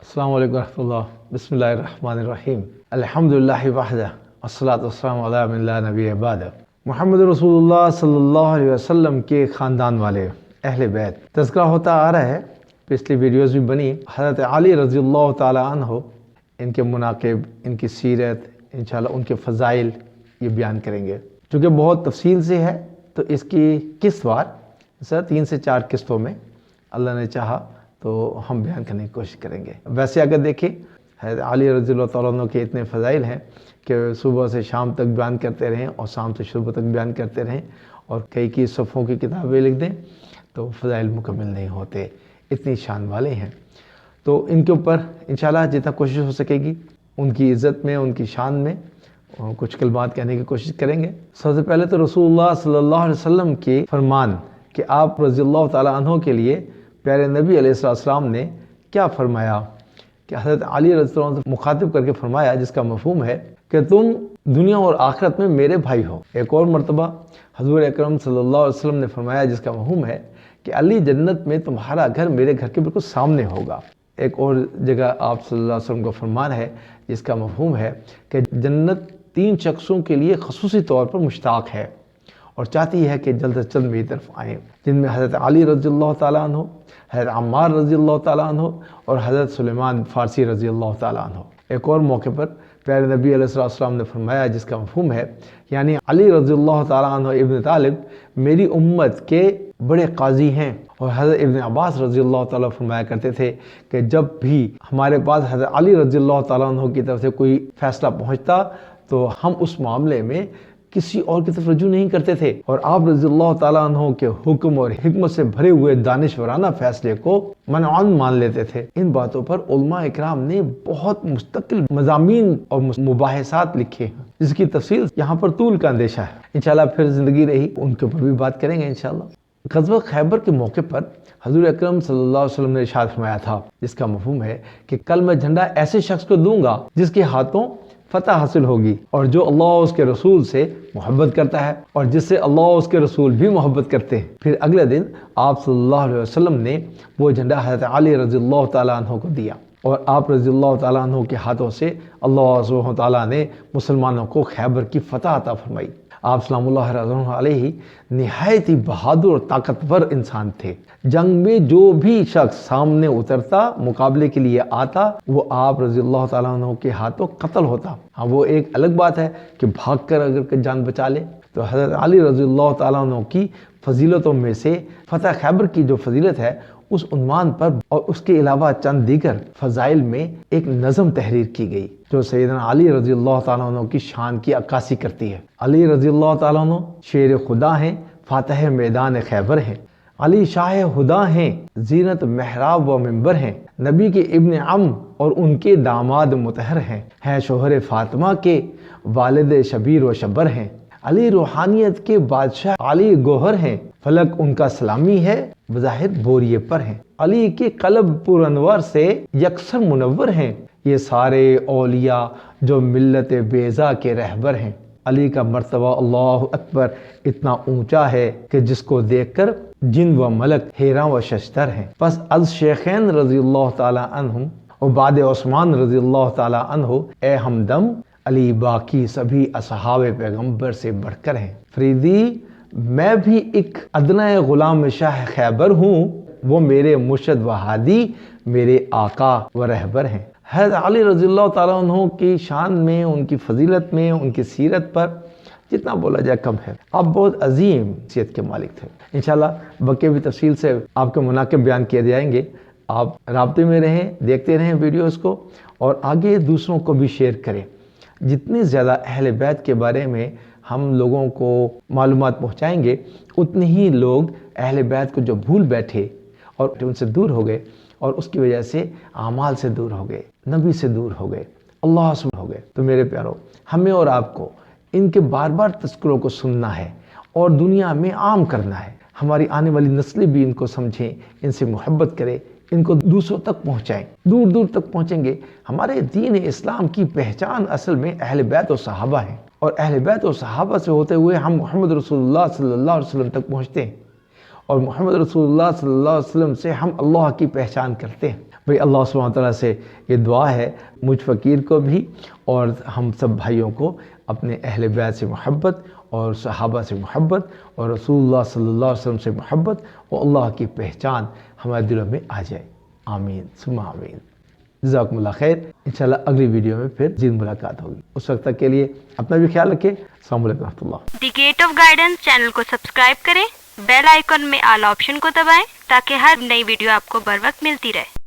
السلام علیکم ورحمۃ اللہ. بسم اللہ الرحمن الرحیم. الحمدللہ وحدہ والصلاۃ والسلام علی من لا نبی بعدہ. محمد رسول اللہ صلی اللہ علیہ وسلم کے خاندان والے اہل بیت تذکرہ ہوتا آ رہا ہے. پچھلی ویڈیوز بھی بنی. حضرت علی رضی اللہ تعالی عنہ، ان کے مناقب، ان کی سیرت، انشاءاللہ ان کے فضائل یہ بیان کریں گے. چونکہ بہت تفصیل سے ہے تو اس کی قسط وار 3 سے 4 قسطوں میں اللہ نے چاہا تو ہم بیان کرنے کی کوشش کریں گے. ویسے اگر دیکھیں حضرت علی رضی اللہ تعالیٰ عنہ کے اتنے فضائل ہیں کہ صبح سے شام تک بیان کرتے رہیں اور شام سے صبح تک بیان کرتے رہیں اور کئی صفحوں کی کتابیں لکھ دیں تو فضائل مکمل نہیں ہوتے. اتنی شان والے ہیں تو ان کے اوپر انشاءاللہ جتنا کوشش ہو سکے گی ان کی عزت میں، ان کی شان میں کچھ کلمات کہنے کی کوشش کریں گے. سب سے پہلے تو رسول اللہ صلی اللہ علیہ وسلم کے فرمان کہ آپ رضی اللہ تعالیٰ عنہ کے لیے پیارے نبی علیہ السلام نے کیا فرمایا کہ حضرت علی رضی اللہ عنہ مخاطب کر کے فرمایا، جس کا مفہوم ہے کہ تم دنیا اور آخرت میں میرے بھائی ہو. ایک اور مرتبہ حضور اکرم صلی اللہ علیہ وسلم نے فرمایا جس کا مفہوم ہے کہ علی جنت میں تمہارا گھر میرے گھر کے بالکل سامنے ہوگا. ایک اور جگہ آپ صلی اللہ علیہ وسلم کا فرمان ہے جس کا مفہوم ہے کہ جنت 3 شخصوں کے لیے خصوصی طور پر مشتاق ہے اور چاہتی ہے کہ جلد از جلد میری طرف آئیں، جن میں حضرت علی رضی اللہ تعالیٰ عنہ، حضرت عمار رضی اللہ تعالیٰ عنہ اور حضرت سلیمان فارسی رضی اللہ تعالیٰ عنہ. ایک اور موقع پر پیارے نبی علیہ السلام نے فرمایا جس کا مفہوم ہے یعنی علی رضی اللہ تعالیٰ عنہ ابن طالب میری امت کے بڑے قاضی ہیں. اور حضرت ابن عباس رضی اللہ تعالیٰ فرمایا کرتے تھے کہ جب بھی ہمارے پاس حضرت علی رضی اللہ تعالیٰ عنہ کی طرف سے کوئی فیصلہ پہنچتا تو ہم اس معاملے میں کسی اور کی طرف رجوع نہیں کرتے تھے اور آپ رضی اللہ تعالیٰ عنہ کے حکم اور حکمت سے بھرے ہوئے دانشورانہ فیصلے کو منعان مان لیتے تھے. ان باتوں پر علماء اکرام نے بہت مستقل مضامین اور مباحثات لکھے ہیں جس کی تفصیل یہاں پر طول کا اندیشہ ہے. انشاءاللہ پھر زندگی رہی ان کے اوپر بھی بات کریں گے انشاءاللہ. غزوہ خیبر کے موقع پر حضور اکرم صلی اللہ علیہ وسلم نے ارشاد فرمایا تھا جس کا مفہوم ہے کہ کل میں جھنڈا ایسے شخص کو دوں گا جس کے ہاتھوں فتح حاصل ہوگی اور جو اللہ اور اس کے رسول سے محبت کرتا ہے اور جس سے اللہ اور اس کے رسول بھی محبت کرتے ہیں. پھر اگلے دن آپ صلی اللہ علیہ وسلم نے وہ جھنڈا حضرت علی رضی اللہ تعالیٰ عنہ کو دیا اور آپ رضی اللہ تعالیٰ عنہ کے ہاتھوں سے اللہ سبحانہ تعالیٰ نے مسلمانوں کو خیبر کی فتح عطا فرمائی. آپ سلام اللہ علیہ نہایت ہی بہادر اور طاقتور انسان تھے. جنگ میں جو بھی شخص سامنے اترتا، مقابلے کے لیے آتا، وہ آپ رضی اللہ تعالیٰ عنہ کے ہاتھوں قتل ہوتا. ہاں وہ ایک الگ بات ہے کہ بھاگ کر اگر جان بچا لے. تو حضرت علی رضی اللہ تعالیٰ عنہ کی فضیلتوں میں سے فتح خیبر کی جو فضیلت ہے اس عنوان پر اور اس کے علاوہ چند دیگر فضائل میں ایک نظم تحریر کی گئی جو سیدنا علی رضی اللہ تعالیٰ عنہ کی شان کی عکاسی کرتی ہے. علی رضی اللہ تعالیٰ عنہ شیر خدا ہیں، فاتح میدان خیبر ہیں. علی شاہ خدا ہیں، زینت محراب و منبر ہیں. نبی کے ابن عم اور ان کے داماد مطہر ہیں شوہر فاطمہ کے والد شبیر و شبر ہیں. علی روحانیت کے بادشاہ علی گوہر ہیں، فلک ان کا سلامی ہے بظاہر بوریے پر ہیں. علی کے قلب پر انور سے یکسر منور ہیں، یہ سارے اولیاء جو ملت بیضا کے رہبر ہیں. علی کا مرتبہ اللہ اکبر اتنا اونچا ہے کہ جس کو دیکھ کر جن و ملک حیران و ششدر ہیں. پس از شیخین رضی اللہ تعالی عنہم اور بعد عثمان رضی اللہ تعالی عنہ اے ہمدم علی باقی سبھی اصحاب پیغمبر سے بڑھ کر ہیں. فریدی میں بھی ایک ادنی غلام شاہ خیبر ہوں، وہ میرے مرشد و ہادی میرے آقا و رہبر ہیں. حضرت علی رضی اللہ تعالیٰ عنہ کی شان میں، ان کی فضیلت میں، ان کی سیرت پر جتنا بولا جائے کم ہے. آپ بہت عظیم شخصیت کے مالک تھے. انشاءاللہ بقیہ بھی تفصیل سے آپ کے مناقب بیان کیے جائیں گے. آپ رابطے میں رہیں، دیکھتے رہیں ویڈیوز کو اور آگے دوسروں کو بھی شیئر کریں. جتنی زیادہ اہل بیت کے بارے میں ہم لوگوں کو معلومات پہنچائیں گے اتنے ہی لوگ اہل بیت کو جو بھول بیٹھے اور ان سے دور ہو گئے اور اس کی وجہ سے اعمال سے دور ہو گئے، نبی سے دور ہو گئے، اللہ سے ہو گئے. تو میرے پیارو، ہمیں اور آپ کو ان کے بار بار تذکروں کو سننا ہے اور دنیا میں عام کرنا ہے. ہماری آنے والی نسلیں بھی ان کو سمجھیں، ان سے محبت کریں، ان کو دوسروں تک پہنچائیں. دور دور تک پہنچیں گے. ہمارے دین اسلام کی پہچان اصل میں اہل بیت و صحابہ ہیں اور اہل بیت و صحابہ سے ہوتے ہوئے ہم محمد رسول اللہ صلی اللہ علیہ وسلم تک پہنچتے ہیں اور محمد رسول اللہ صلی اللہ علیہ وسلم سے ہم اللہ کی پہچان کرتے ہیں. بھئی اللہ سبحانہ تعالیٰ سے یہ دعا ہے مجھ فقیر کو بھی اور ہم سب بھائیوں کو اپنے اہل بیت سے محبت اور صحابہ سے محبت اور رسول اللہ صلی اللہ علیہ وسلم سے محبت اور اللہ کی پہچان ہمارے دلوں میں آ جائے. آمین ثم آمین. جزاکم اللہ خیر. انشاءاللہ اگلی ویڈیو میں پھر جلد ملاقات ہوگی. اس وقت تک کے لیے اپنا بھی خیال رکھیں. السلام علیکم ورحمۃ اللہ. دی گیٹ آف گائیڈنس چینل کو سبسکرائب کریں، بیل آئیکن میں آل آپشن کو دبائیں تاکہ ہر نئی ویڈیو آپ کو بر وقت ملتی رہے.